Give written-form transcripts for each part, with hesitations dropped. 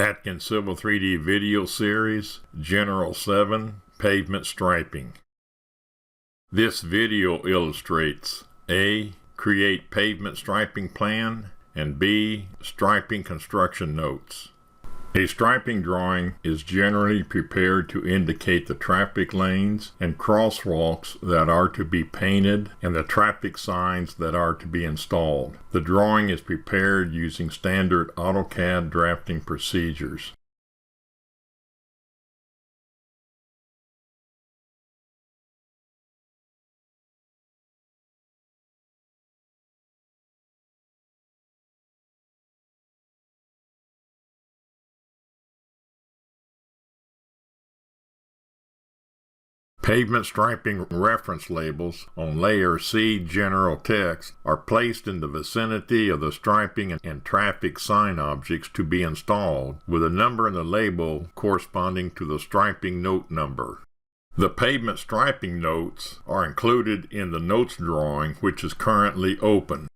Atkins Civil 3D Video Series, General 7, Pavement Striping. This video illustrates A. Create pavement striping plan, and B. Striping construction notes. A striping drawing is generally prepared to indicate the traffic lanes and crosswalks that are to be painted and the traffic signs that are to be installed. The drawing is prepared using standard AutoCAD drafting procedures. Pavement striping reference labels on layer C general text are placed in the vicinity of the striping and traffic sign objects to be installed, with a number in the label corresponding to the striping note number. The pavement striping notes are included in the notes drawing, which is currently open.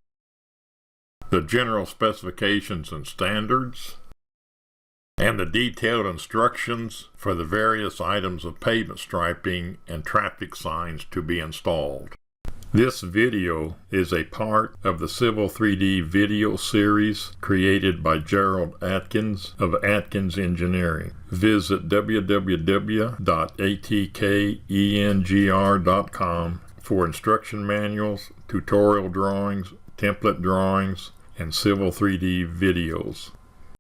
The general specifications and standards, and the detailed instructions for the various items of pavement striping and traffic signs to be installed. This video is a part of the Civil 3D video series created by Gerald Atkins of Atkins Engineering. Visit www.atkengr.com for instruction manuals, tutorial drawings, template drawings, and Civil 3D videos.